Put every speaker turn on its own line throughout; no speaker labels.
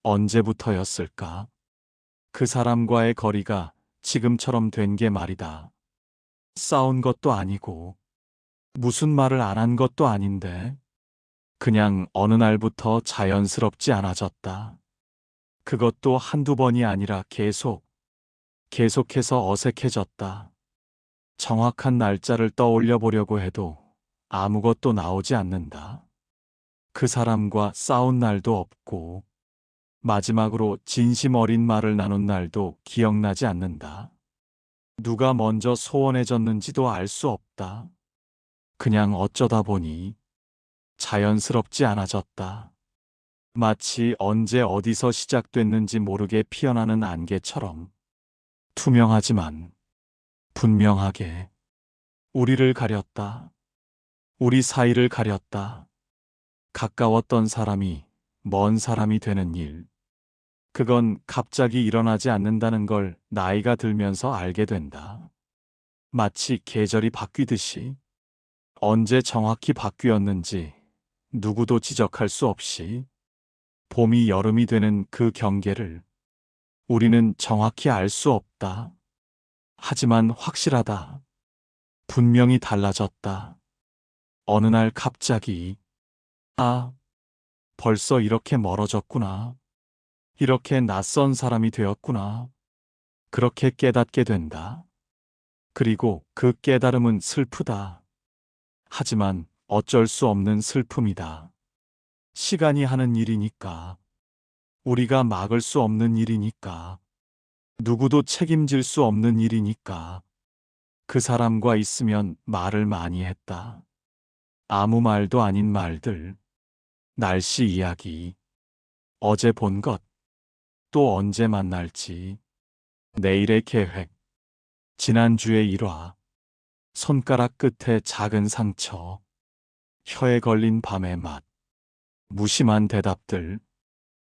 언제부터였을까? 그 사람과의 거리가 지금처럼 된 게 말이다. 싸운 것도 아니고, 무슨 말을 안 한 것도 아닌데, 그냥 어느 날부터 자연스럽지 않아졌다. 그것도 한두 번이 아니라 계속해서 어색해졌다. 정확한 날짜를 떠올려 보려고 해도 아무것도 나오지 않는다. 그 사람과 싸운 날도 없고, 마지막으로 진심 어린 말을 나눈 날도 기억나지 않는다. 누가 먼저 소원해졌는지도 알 수 없다. 그냥 어쩌다 보니 자연스럽지 않아졌다. 마치 언제 어디서 시작됐는지 모르게 피어나는 안개처럼 투명하지만 분명하게 우리를 가렸다. 우리 사이를 가렸다. 가까웠던 사람이 먼 사람이 되는 일. 그건 갑자기 일어나지 않는다는 걸 나이가 들면서 알게 된다. 마치 계절이 바뀌듯이 언제 정확히 바뀌었는지 누구도 지적할 수 없이 봄이 여름이 되는 그 경계를 우리는 정확히 알 수 없다. 하지만 확실하다. 분명히 달라졌다. 어느 날 갑자기 아, 벌써 이렇게 멀어졌구나. 이렇게 낯선 사람이 되었구나. 그렇게 깨닫게 된다. 그리고 그 깨달음은 슬프다. 하지만 어쩔 수 없는 슬픔이다. 시간이 하는 일이니까. 우리가 막을 수 없는 일이니까. 누구도 책임질 수 없는 일이니까. 그 사람과 있으면 말을 많이 했다. 아무 말도 아닌 말들. 날씨 이야기. 어제 본 것. 또 언제 만날지. 내일의 계획. 지난주의 일화. 손가락 끝에 작은 상처. 혀에 걸린 밤의 맛. 무심한 대답들.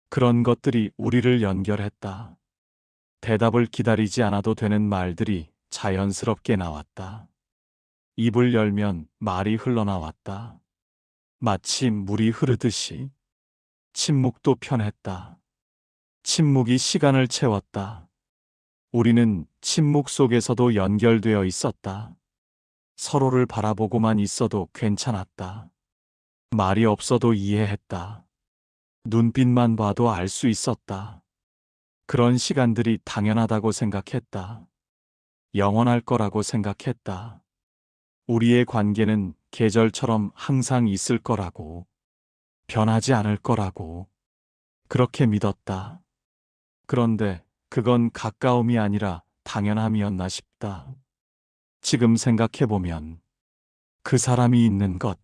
그런 것들이 우리를 연결했다. 대답을 기다리지 않아도 되는 말들이 자연스럽게 나왔다. 입을 열면 말이 흘러나왔다. 마치 물이 흐르듯이. 침묵도 편했다. 침묵이 시간을 채웠다. 우리는 침묵 속에서도 연결되어 있었다. 서로를 바라보고만 있어도 괜찮았다. 말이 없어도 이해했다. 눈빛만 봐도 알 수 있었다. 그런 시간들이 당연하다고 생각했다. 영원할 거라고 생각했다. 우리의 관계는 계절처럼 항상 있을 거라고, 변하지 않을 거라고, 그렇게 믿었다. 그런데 그건 가까움이 아니라 당연함이었나 싶다. 지금 생각해보면 그 사람이 있는 것,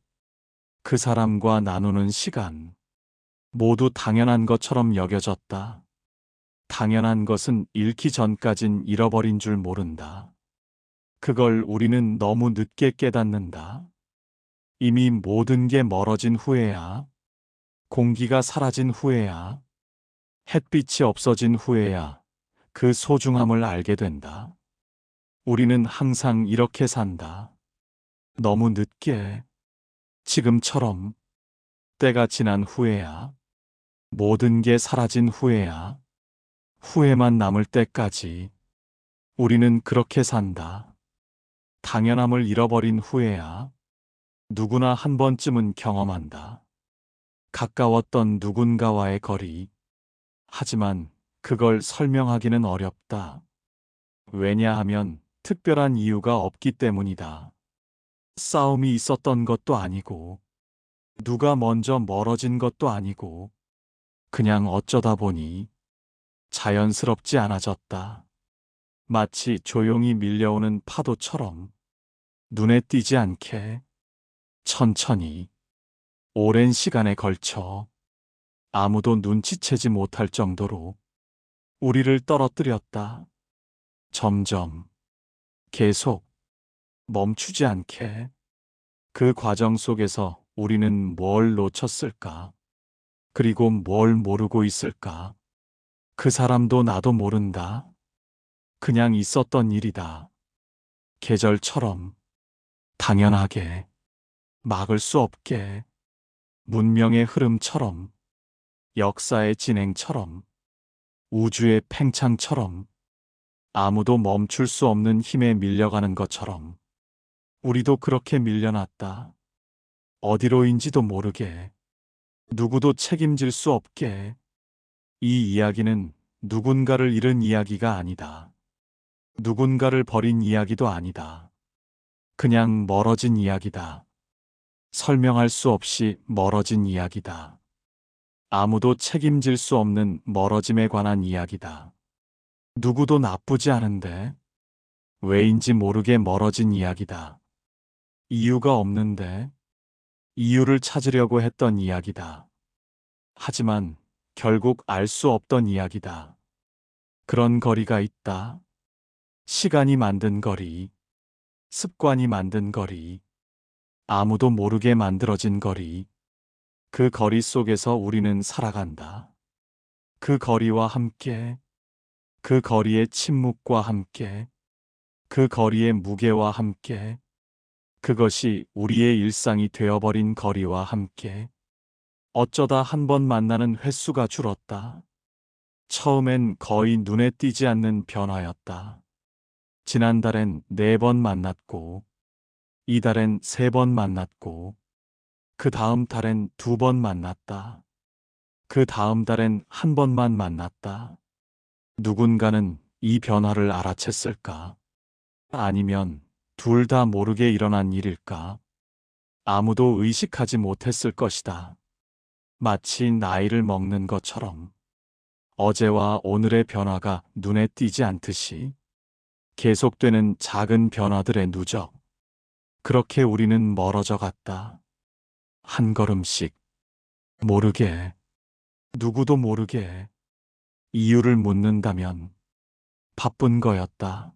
그 사람과 나누는 시간, 모두 당연한 것처럼 여겨졌다. 당연한 것은 잃기 전까진 잃어버린 줄 모른다. 그걸 우리는 너무 늦게 깨닫는다. 이미 모든 게 멀어진 후에야, 공기가 사라진 후에야, 햇빛이 없어진 후에야 그 소중함을 알게 된다. 우리는 항상 이렇게 산다. 너무 늦게, 지금처럼, 때가 지난 후에야, 모든 게 사라진 후에야, 후회만 남을 때까지 우리는 그렇게 산다. 당연함을 잃어버린 후에야 누구나 한 번쯤은 경험한다. 가까웠던 누군가와의 거리. 하지만 그걸 설명하기는 어렵다. 왜냐하면 특별한 이유가 없기 때문이다. 싸움이 있었던 것도 아니고, 누가 먼저 멀어진 것도 아니고, 그냥 어쩌다 보니 자연스럽지 않아졌다. 마치 조용히 밀려오는 파도처럼 눈에 띄지 않게 천천히 오랜 시간에 걸쳐 아무도 눈치채지 못할 정도로 우리를 떨어뜨렸다. 점점 계속 멈추지 않게. 그 과정 속에서 우리는 뭘 놓쳤을까? 그리고 뭘 모르고 있을까? 그 사람도 나도 모른다. 그냥 있었던 일이다. 계절처럼 당연하게 막을 수 없게 문명의 흐름처럼 역사의 진행처럼, 우주의 팽창처럼, 아무도 멈출 수 없는 힘에 밀려가는 것처럼 우리도 그렇게 밀려났다. 어디로인지도 모르게, 누구도 책임질 수 없게. 이 이야기는 누군가를 잃은 이야기가 아니다. 누군가를 버린 이야기도 아니다. 그냥 멀어진 이야기다. 설명할 수 없이 멀어진 이야기다. 아무도 책임질 수 없는 멀어짐에 관한 이야기다. 누구도 나쁘지 않은데 왜인지 모르게 멀어진 이야기다. 이유가 없는데 이유를 찾으려고 했던 이야기다. 하지만 결국 알 수 없던 이야기다. 그런 거리가 있다. 시간이 만든 거리, 습관이 만든 거리, 아무도 모르게 만들어진 거리. 그 거리 속에서 우리는 살아간다. 그 거리와 함께, 그 거리의 침묵과 함께, 그 거리의 무게와 함께, 그것이 우리의 일상이 되어버린 거리와 함께, 어쩌다 한 번 만나는 횟수가 줄었다. 처음엔 거의 눈에 띄지 않는 변화였다. 지난달엔 4번 만났고, 이달엔 3번 만났고, 그 다음 달엔 2번 만났다. 그 다음 달엔 1번만 만났다. 누군가는 이 변화를 알아챘을까? 아니면 둘 다 모르게 일어난 일일까? 아무도 의식하지 못했을 것이다. 마치 나이를 먹는 것처럼 어제와 오늘의 변화가 눈에 띄지 않듯이 계속되는 작은 변화들의 누적. 그렇게 우리는 멀어져 갔다. 한 걸음씩. 모르게, 누구도 모르게. 이유를 묻는다면 바쁜 거였다.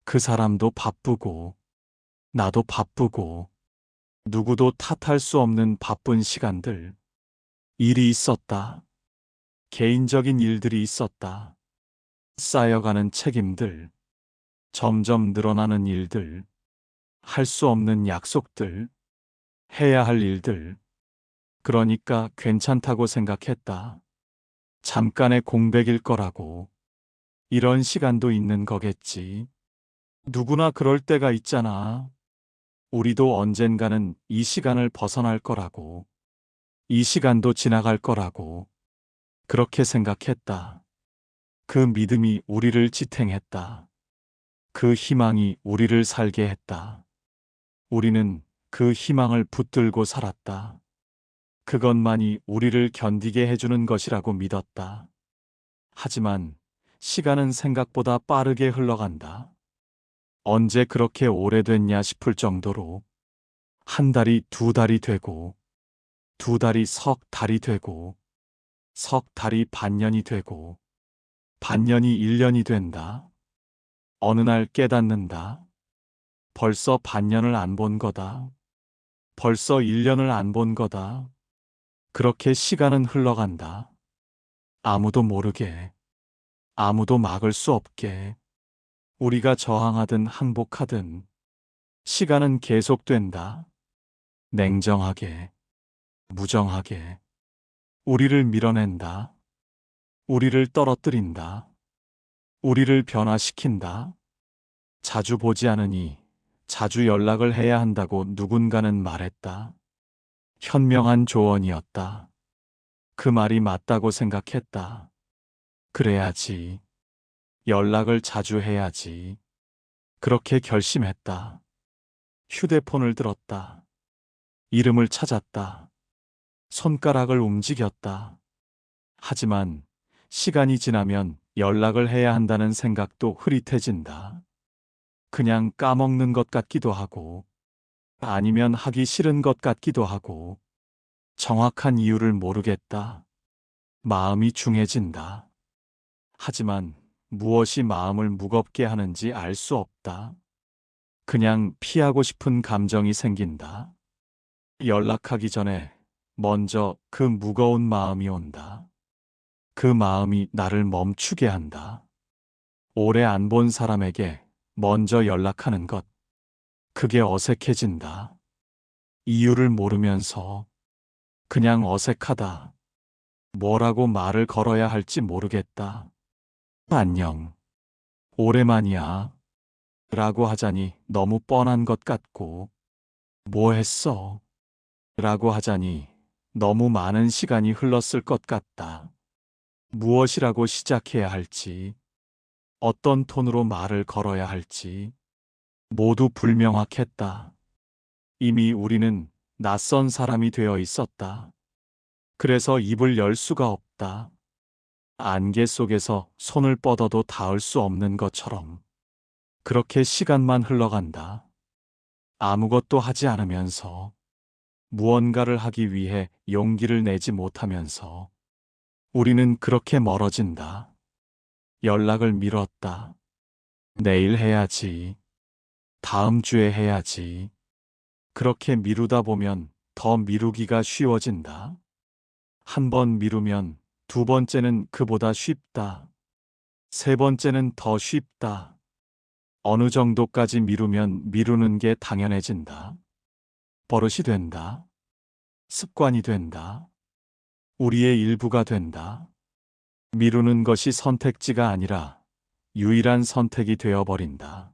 그 사람도 바쁘고, 나도 바쁘고, 누구도 탓할 수 없는 바쁜 시간들. 일이 있었다. 개인적인 일들이 있었다. 쌓여가는 책임들. 점점 늘어나는 일들. 할 수 없는 약속들. 해야 할 일들. 그러니까 괜찮다고 생각했다. 잠깐의 공백일 거라고. 이런 시간도 있는 거겠지. 누구나 그럴 때가 있잖아. 우리도 언젠가는 이 시간을 벗어날 거라고. 이 시간도 지나갈 거라고. 그렇게 생각했다. 그 믿음이 우리를 지탱했다. 그 희망이 우리를 살게 했다. 우리는 그 희망을 붙들고 살았다. 그것만이 우리를 견디게 해주는 것이라고 믿었다. 하지만 시간은 생각보다 빠르게 흘러간다. 언제 그렇게 오래됐냐 싶을 정도로 한 달이 2달이 되고, 2달이 석 달이 되고, 석 달이 반년이 되고, 반년이 1년이 된다. 어느 날 깨닫는다. 벌써 반년을 안 본 거다. 벌써 1년을 안 본 거다. 그렇게 시간은 흘러간다. 아무도 모르게, 아무도 막을 수 없게, 우리가 저항하든 항복하든 시간은 계속된다. 냉정하게, 무정하게, 우리를 밀어낸다. 우리를 떨어뜨린다. 우리를 변화시킨다. 자주 보지 않으니 자주 연락을 해야 한다고 누군가는 말했다. 현명한 조언이었다. 그 말이 맞다고 생각했다. 그래야지. 연락을 자주 해야지. 그렇게 결심했다. 휴대폰을 들었다. 이름을 찾았다. 손가락을 움직였다. 하지만 시간이 지나면 연락을 해야 한다는 생각도 흐릿해진다. 그냥 까먹는 것 같기도 하고, 아니면 하기 싫은 것 같기도 하고, 정확한 이유를 모르겠다. 마음이 중해진다. 하지만 무엇이 마음을 무겁게 하는지 알 수 없다. 그냥 피하고 싶은 감정이 생긴다. 연락하기 전에 먼저 그 무거운 마음이 온다. 그 마음이 나를 멈추게 한다. 오래 안 본 사람에게 먼저 연락하는 것. 그게 어색해진다. 이유를 모르면서 그냥 어색하다. 뭐라고 말을 걸어야 할지 모르겠다. 안녕. 오랜만이야. 라고 하자니 너무 뻔한 것 같고, 뭐 했어? 라고 하자니 너무 많은 시간이 흘렀을 것 같다. 무엇이라고 시작해야 할지, 어떤 톤으로 말을 걸어야 할지, 모두 불명확했다. 이미 우리는 낯선 사람이 되어 있었다. 그래서 입을 열 수가 없다. 안개 속에서 손을 뻗어도 닿을 수 없는 것처럼 그렇게 시간만 흘러간다. 아무것도 하지 않으면서, 무언가를 하기 위해 용기를 내지 못하면서 우리는 그렇게 멀어진다. 연락을 미뤘다. 내일 해야지. 다음 주에 해야지. 그렇게 미루다 보면 더 미루기가 쉬워진다. 한 번 미루면 두 번째는 그보다 쉽다. 세 번째는 더 쉽다. 어느 정도까지 미루면 미루는 게 당연해진다. 버릇이 된다. 습관이 된다. 우리의 일부가 된다. 미루는 것이 선택지가 아니라 유일한 선택이 되어버린다.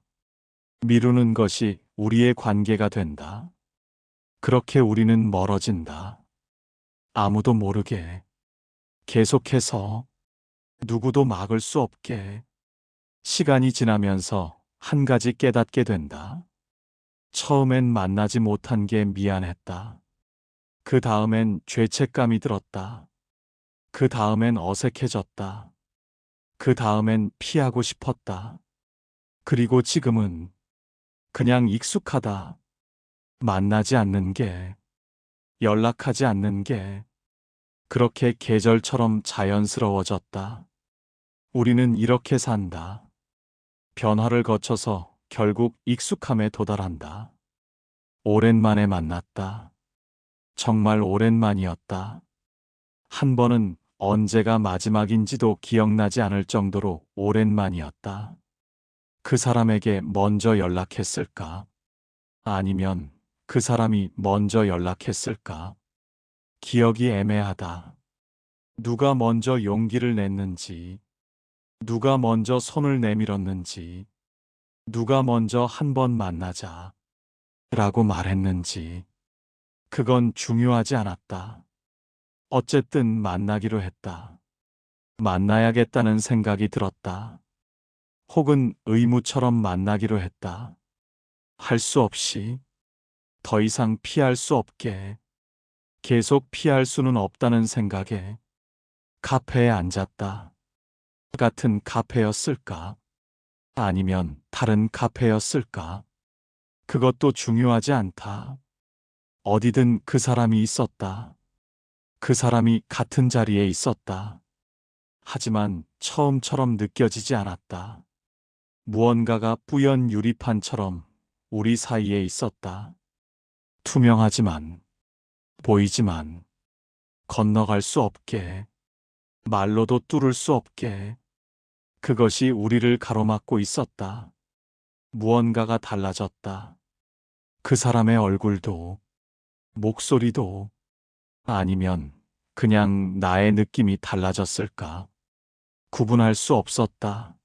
미루는 것이 우리의 관계가 된다. 그렇게 우리는 멀어진다. 아무도 모르게, 계속해서, 누구도 막을 수 없게. 시간이 지나면서 한 가지 깨닫게 된다. 처음엔 만나지 못한 게 미안했다. 그 다음엔 죄책감이 들었다. 그 다음엔 어색해졌다. 그 다음엔 피하고 싶었다. 그리고 지금은 그냥 익숙하다. 만나지 않는 게, 연락하지 않는 게, 그렇게 계절처럼 자연스러워졌다. 우리는 이렇게 산다. 변화를 거쳐서 결국 익숙함에 도달한다. 오랜만에 만났다. 정말 오랜만이었다. 한 번은 언제가 마지막인지도 기억나지 않을 정도로 오랜만이었다. 그 사람에게 먼저 연락했을까? 아니면 그 사람이 먼저 연락했을까? 기억이 애매하다. 누가 먼저 용기를 냈는지, 누가 먼저 손을 내밀었는지, 누가 먼저 한 번 만나자 라고 말했는지, 그건 중요하지 않았다. 어쨌든 만나기로 했다. 만나야겠다는 생각이 들었다. 혹은 의무처럼 만나기로 했다. 할 수 없이, 더 이상 피할 수 없게, 계속 피할 수는 없다는 생각에 카페에 앉았다. 같은 카페였을까? 아니면 다른 카페였을까? 그것도 중요하지 않다. 어디든 그 사람이 있었다. 그 사람이 같은 자리에 있었다. 하지만 처음처럼 느껴지지 않았다. 무언가가 뿌연 유리판처럼 우리 사이에 있었다. 투명하지만, 보이지만, 건너갈 수 없게, 말로도 뚫을 수 없게, 그것이 우리를 가로막고 있었다. 무언가가 달라졌다. 그 사람의 얼굴도, 목소리도, 아니면 그냥 나의 느낌이 달라졌을까? 구분할 수 없었다.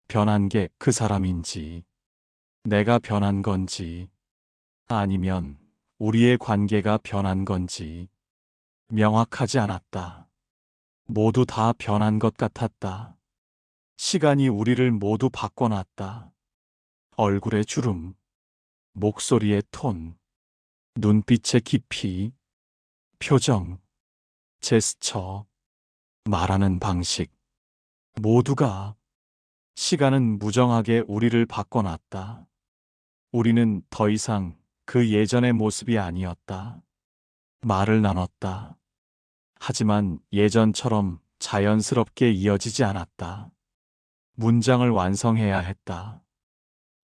변한 게 그 사람인지, 내가 변한 건지, 아니면 우리의 관계가 변한 건지 명확하지 않았다. 모두 다 변한 것 같았다. 시간이 우리를 모두 바꿔놨다. 얼굴의 주름, 목소리의 톤, 눈빛의 깊이, 표정, 제스처, 말하는 방식, 모두가. 시간은 무정하게 우리를 바꿔놨다. 우리는 더 이상 그 예전의 모습이 아니었다. 말을 나눴다. 하지만 예전처럼 자연스럽게 이어지지 않았다. 문장을 완성해야 했다.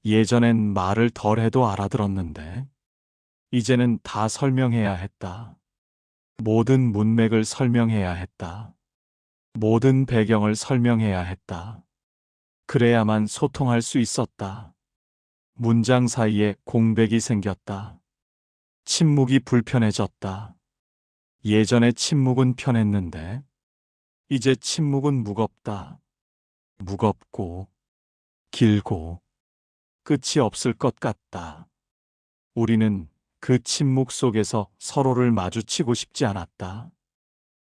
예전엔 말을 덜 해도 알아들었는데, 이제는 다 설명해야 했다. 모든 문맥을 설명해야 했다. 모든 배경을 설명해야 했다. 그래야만 소통할 수 있었다. 문장 사이에 공백이 생겼다. 침묵이 불편해졌다. 예전에 침묵은 편했는데, 이제 침묵은 무겁다. 무겁고 길고 끝이 없을 것 같다. 우리는 그 침묵 속에서 서로를 마주치고 싶지 않았다.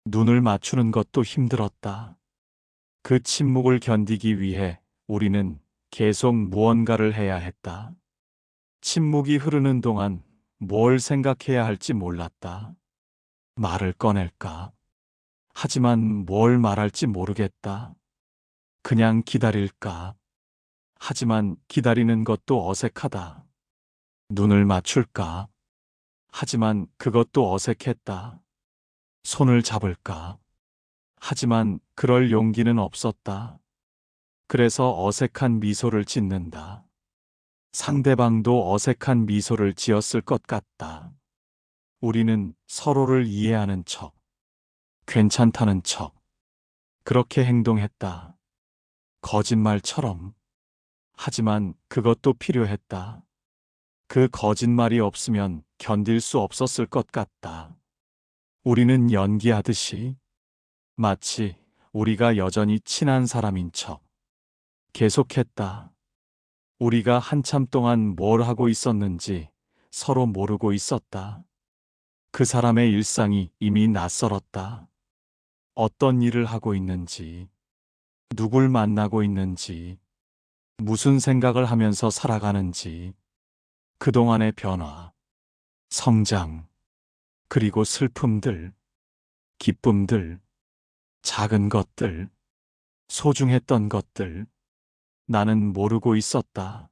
눈을 맞추는 것도 힘들었다. 그 침묵을 견디기 위해 우리는 계속 무언가를 해야 했다. 침묵이 흐르는 동안 뭘 생각해야 할지 몰랐다. 말을 꺼낼까? 하지만 뭘 말할지 모르겠다. 그냥 기다릴까? 하지만 기다리는 것도 어색하다. 눈을 맞출까? 하지만 그것도 어색했다. 손을 잡을까? 하지만 그럴 용기는 없었다. 그래서 어색한 미소를 짓는다. 상대방도 어색한 미소를 지었을 것 같다. 우리는 서로를 이해하는 척, 괜찮다는 척, 그렇게 행동했다. 거짓말처럼. 하지만 그것도 필요했다. 그 거짓말이 없으면 견딜 수 없었을 것 같다. 우리는 연기하듯이 마치 우리가 여전히 친한 사람인 척 계속했다. 우리가 한참 동안 뭘 하고 있었는지 서로 모르고 있었다. 그 사람의 일상이 이미 낯설었다. 어떤 일을 하고 있는지, 누굴 만나고 있는지, 무슨 생각을 하면서 살아가는지, 그동안의 변화, 성장, 그리고 슬픔들, 기쁨들, 작은 것들, 소중했던 것들, 나는 모르고 있었다.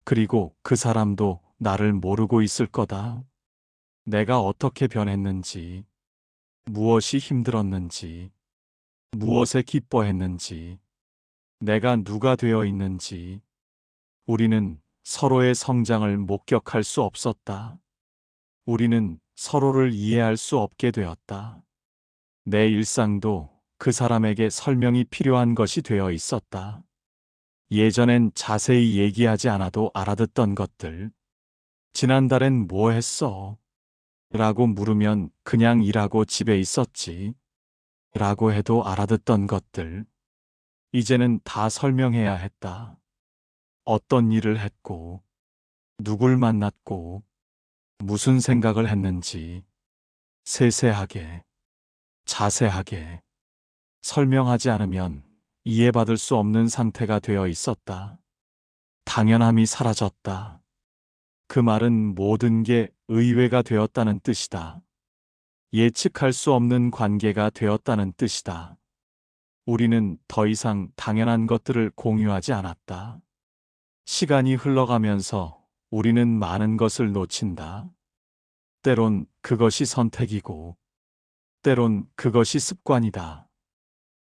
그리고 그 사람도 나를 모르고 있을 거다. 내가 어떻게 변했는지, 무엇이 힘들었는지, 무엇에 기뻐했는지, 내가 누가 되어 있는지, 우리는 서로의 성장을 목격할 수 없었다. 우리는 서로를 이해할 수 없게 되었다. 내 일상도 그 사람에게 설명이 필요한 것이 되어 있었다. 예전엔 자세히 얘기하지 않아도 알아듣던 것들. 지난달엔 뭐 했어? 라고 물으면 그냥 일하고 집에 있었지. 라고 해도 알아듣던 것들. 이제는 다 설명해야 했다. 어떤 일을 했고, 누굴 만났고, 무슨 생각을 했는지, 세세하게, 자세하게 설명하지 않으면 이해받을 수 없는 상태가 되어 있었다. 당연함이 사라졌다. 그 말은 모든 게 의외가 되었다는 뜻이다. 예측할 수 없는 관계가 되었다는 뜻이다. 우리는 더 이상 당연한 것들을 공유하지 않았다. 시간이 흘러가면서 우리는 많은 것을 놓친다. 때론 그것이 선택이고, 때론 그것이 습관이다.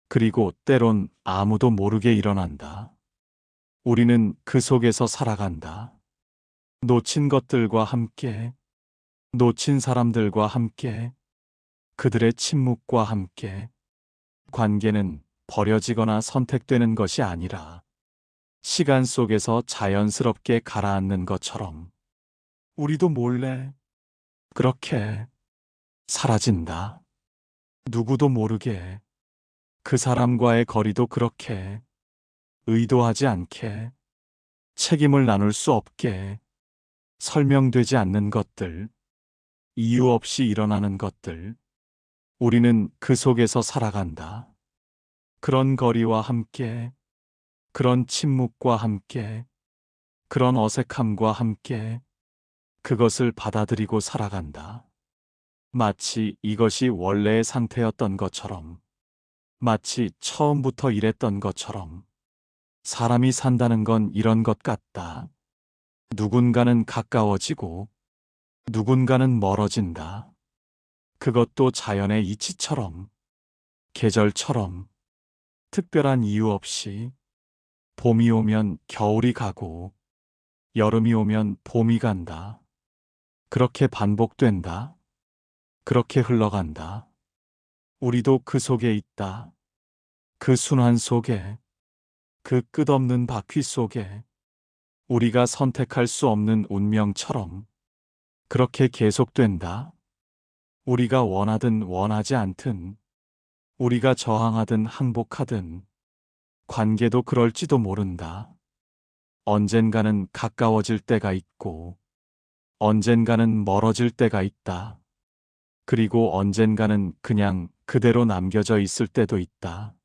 그리고 때론 아무도 모르게 일어난다. 우리는 그 속에서 살아간다. 놓친 것들과 함께, 놓친 사람들과 함께, 그들의 침묵과 함께. 관계는 버려지거나 선택되는 것이 아니라 시간 속에서 자연스럽게 가라앉는 것처럼 우리도 몰래 그렇게 사라진다. 누구도 모르게. 그 사람과의 거리도 그렇게 의도하지 않게, 책임을 나눌 수 없게, 설명되지 않는 것들, 이유 없이 일어나는 것들. 우리는 그 속에서 살아간다. 그런 거리와 함께, 그런 침묵과 함께, 그런 어색함과 함께 그것을 받아들이고 살아간다. 마치 이것이 원래의 상태였던 것처럼, 마치 처음부터 이랬던 것처럼. 사람이 산다는 건 이런 것 같다. 누군가는 가까워지고 누군가는 멀어진다. 그것도 자연의 이치처럼, 계절처럼, 특별한 이유 없이. 봄이 오면 겨울이 가고 여름이 오면 봄이 간다. 그렇게 반복된다. 그렇게 흘러간다. 우리도 그 속에 있다. 그 순환 속에, 그 끝없는 바퀴 속에, 우리가 선택할 수 없는 운명처럼 그렇게 계속된다. 우리가 원하든 원하지 않든 우리가 저항하든 항복하든 관계도 그럴지도 모른다. 언젠가는 가까워질 때가 있고, 언젠가는 멀어질 때가 있다. 그리고 언젠가는 그냥 그대로 남겨져 있을 때도 있다.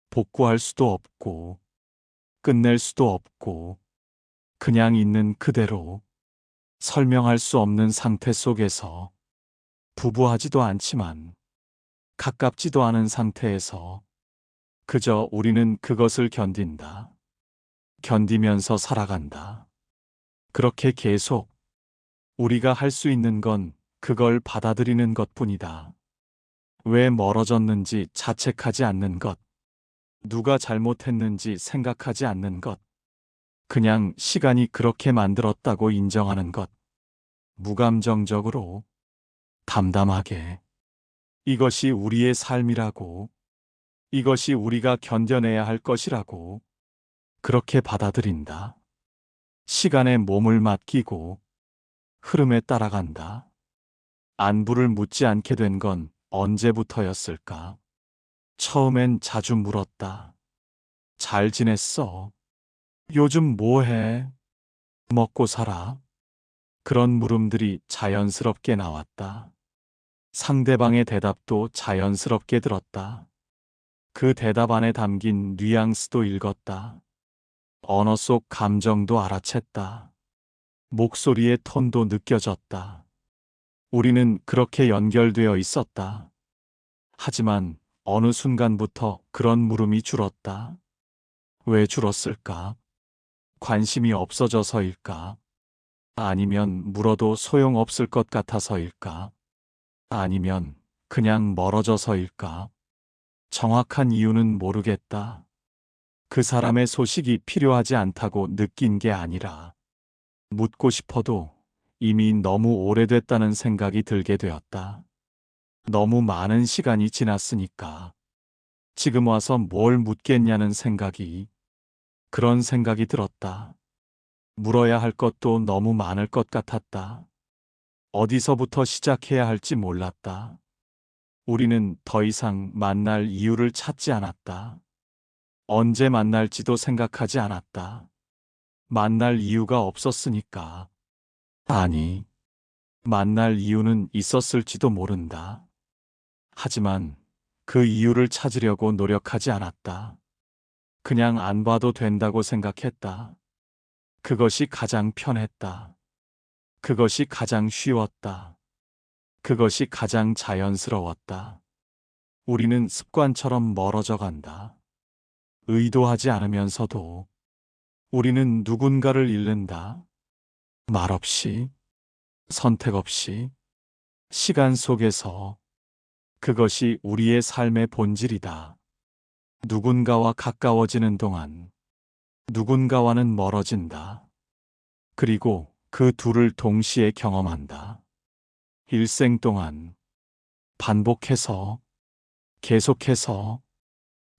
복구할 수도 없고, 끝낼 수도 없고, 그냥 있는 그대로 설명할 수 없는 상태 속에서 부부하지도 않지만 가깝지도 않은 상태에서 그저 우리는 그것을 견딘다. 견디면서 살아간다. 그렇게 계속 우리가 할 수 있는 건 그걸 받아들이는 것뿐이다. 왜 멀어졌는지 자책하지 않는 것, 누가 잘못했는지 생각하지 않는 것, 그냥 시간이 그렇게 만들었다고 인정하는 것, 무감정적으로, 담담하게. 이것이 우리의 삶이라고, 이것이 우리가 견뎌내야 할 것이라고, 그렇게 받아들인다. 시간에 몸을 맡기고, 흐름에 따라간다. 안부를 묻지 않게 된 건 언제부터였을까? 처음엔 자주 물었다. 잘 지냈어? 요즘 뭐 해? 먹고 살아? 그런 물음들이 자연스럽게 나왔다. 상대방의 대답도 자연스럽게 들었다. 그 대답 안에 담긴 뉘앙스도 읽었다. 언어 속 감정도 알아챘다. 목소리의 톤도 느껴졌다. 우리는 그렇게 연결되어 있었다. 하지만 어느 순간부터 그런 물음이 줄었다. 왜 줄었을까? 관심이 없어져서일까? 아니면 물어도 소용없을 것 같아서일까? 아니면 그냥 멀어져서일까? 정확한 이유는 모르겠다. 그 사람의 소식이 필요하지 않다고 느낀 게 아니라 묻고 싶어도 이미 너무 오래됐다는 생각이 들게 되었다. 너무 많은 시간이 지났으니까 지금 와서 뭘 묻겠냐는 생각이, 그런 생각이 들었다. 물어야 할 것도 너무 많을 것 같았다. 어디서부터 시작해야 할지 몰랐다. 우리는 더 이상 만날 이유를 찾지 않았다. 언제 만날지도 생각하지 않았다. 만날 이유가 없었으니까. 아니, 만날 이유는 있었을지도 모른다. 하지만 그 이유를 찾으려고 노력하지 않았다. 그냥 안 봐도 된다고 생각했다. 그것이 가장 편했다. 그것이 가장 쉬웠다. 그것이 가장 자연스러웠다. 우리는 습관처럼 멀어져 간다. 의도하지 않으면서도 우리는 누군가를 잃는다. 말없이, 선택 없이, 시간 속에서. 그것이 우리의 삶의 본질이다. 누군가와 가까워지는 동안 누군가와는 멀어진다. 그리고 그 둘을 동시에 경험한다. 일생 동안 반복해서, 계속해서,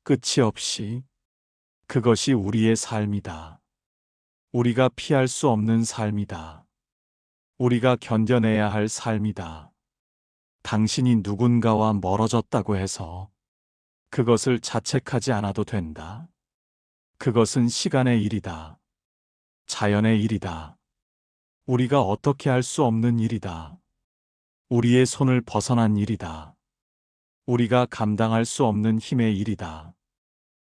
끝이 없이. 그것이 우리의 삶이다. 우리가 피할 수 없는 삶이다. 우리가 견뎌내야 할 삶이다. 당신이 누군가와 멀어졌다고 해서 그것을 자책하지 않아도 된다. 그것은 시간의 일이다. 자연의 일이다. 우리가 어떻게 할 수 없는 일이다. 우리의 손을 벗어난 일이다. 우리가 감당할 수 없는 힘의 일이다.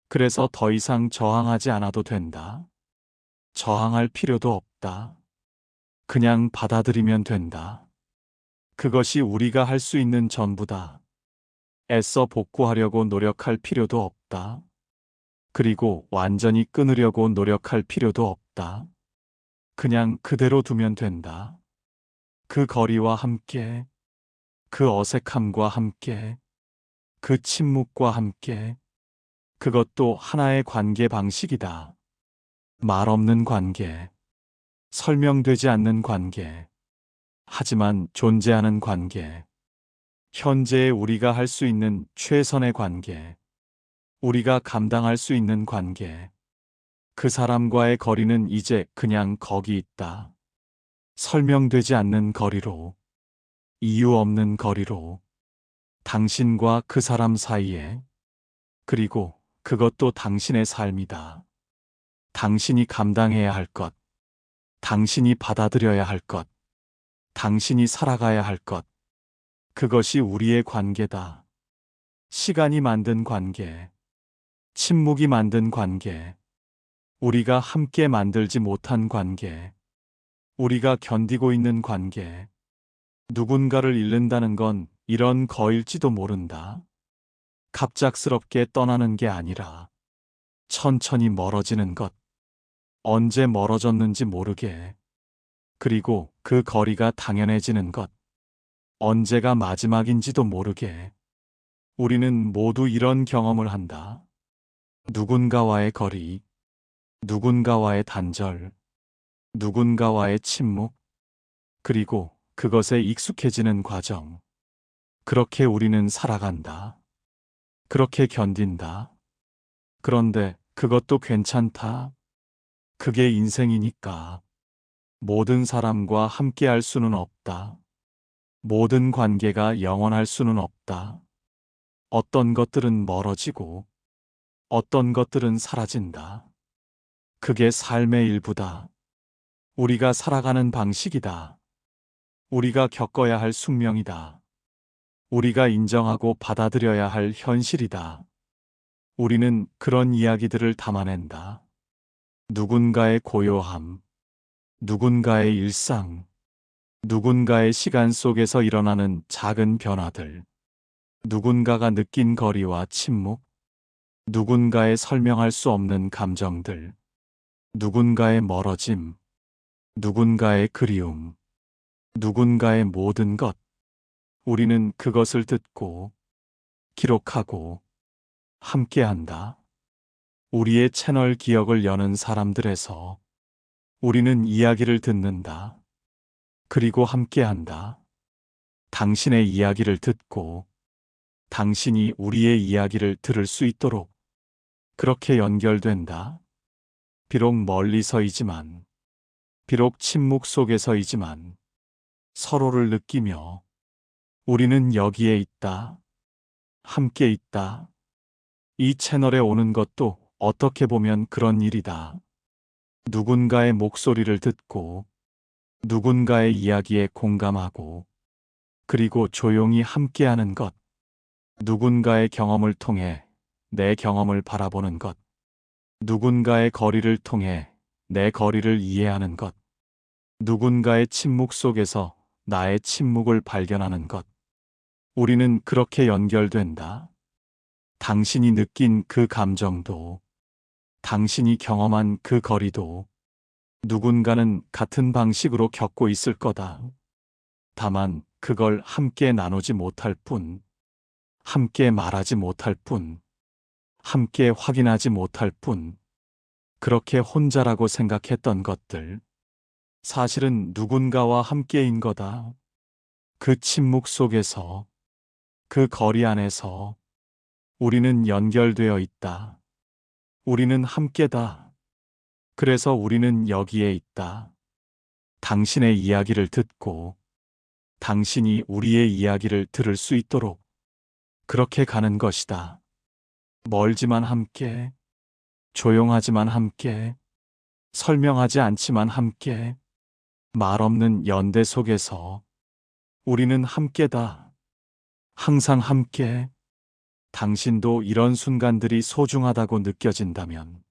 그래서 더 이상 저항하지 않아도 된다. 저항할 필요도 없다. 그냥 받아들이면 된다. 그것이 우리가 할 수 있는 전부다. 애써 복구하려고 노력할 필요도 없다. 그리고 완전히 끊으려고 노력할 필요도 없다. 그냥 그대로 두면 된다. 그 거리와 함께, 그 어색함과 함께, 그 침묵과 함께. 그것도 하나의 관계 방식이다. 말 없는 관계, 설명되지 않는 관계, 하지만 존재하는 관계. 현재의 우리가 할 수 있는 최선의 관계, 우리가 감당할 수 있는 관계. 그 사람과의 거리는 이제 그냥 거기 있다. 설명되지 않는 거리로, 이유 없는 거리로, 당신과 그 사람 사이에, 그리고 그것도 당신의 삶이다. 당신이 감당해야 할 것, 당신이 받아들여야 할 것, 당신이 살아가야 할 것, 그것이 우리의 관계다. 시간이 만든 관계, 침묵이 만든 관계, 우리가 함께 만들지 못한 관계, 우리가 견디고 있는 관계, 누군가를 잃는다는 건 이런 거일지도 모른다. 갑작스럽게 떠나는 게 아니라 천천히 멀어지는 것, 언제 멀어졌는지 모르게, 그리고 그 거리가 당연해지는 것, 언제가 마지막인지도 모르게. 우리는 모두 이런 경험을 한다. 누군가와의 거리, 누군가와의 단절, 누군가와의 침묵, 그리고 그것에 익숙해지는 과정. 그렇게 우리는 살아간다. 그렇게 견딘다. 그런데 그것도 괜찮다. 그게 인생이니까. 모든 사람과 함께할 수는 없다. 모든 관계가 영원할 수는 없다. 어떤 것들은 멀어지고, 어떤 것들은 사라진다. 그게 삶의 일부다. 우리가 살아가는 방식이다. 우리가 겪어야 할 숙명이다. 우리가 인정하고 받아들여야 할 현실이다. 우리는 그런 이야기들을 담아낸다. 누군가의 고요함, 누군가의 일상, 누군가의 시간 속에서 일어나는 작은 변화들, 누군가가 느낀 거리와 침묵, 누군가의 설명할 수 없는 감정들, 누군가의 멀어짐, 누군가의 그리움, 누군가의 모든 것. 우리는 그것을 듣고, 기록하고, 함께한다. 우리의 채널 기억을 여는 사람들에서 우리는 이야기를 듣는다. 그리고 함께한다. 당신의 이야기를 듣고 당신이 우리의 이야기를 들을 수 있도록 그렇게 연결된다. 비록 멀리서이지만, 비록 침묵 속에서이지만 서로를 느끼며 우리는 여기에 있다. 함께 있다. 이 채널에 오는 것도 어떻게 보면 그런 일이다. 누군가의 목소리를 듣고 누군가의 이야기에 공감하고 그리고 조용히 함께하는 것. 누군가의 경험을 통해 내 경험을 바라보는 것. 누군가의 거리를 통해 내 거리를 이해하는 것. 누군가의 침묵 속에서 나의 침묵을 발견하는 것. 우리는 그렇게 연결된다. 당신이 느낀 그 감정도, 당신이 경험한 그 거리도 누군가는 같은 방식으로 겪고 있을 거다. 다만 그걸 함께 나누지 못할 뿐, 함께 말하지 못할 뿐, 함께 확인하지 못할 뿐, 그렇게 혼자라고 생각했던 것들, 사실은 누군가와 함께인 거다. 그 침묵 속에서, 그 거리 안에서 우리는 연결되어 있다. 우리는 함께다. 그래서 우리는 여기에 있다. 당신의 이야기를 듣고 당신이 우리의 이야기를 들을 수 있도록 그렇게 가는 것이다. 멀지만 함께, 조용하지만 함께, 설명하지 않지만 함께, 말 없는 연대 속에서 우리는 함께다. 항상 함께. 당신도 이런 순간들이 소중하다고 느껴진다면,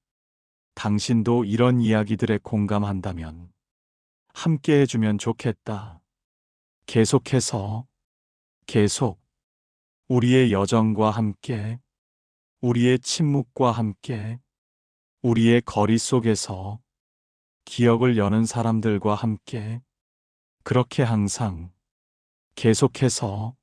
당신도 이런 이야기들에 공감한다면, 함께 해주면 좋겠다. 계속해서, 계속, 우리의 여정과 함께, 우리의 침묵과 함께, 우리의 거리 속에서 기억을 여는 사람들과 함께, 그렇게 항상, 계속해서,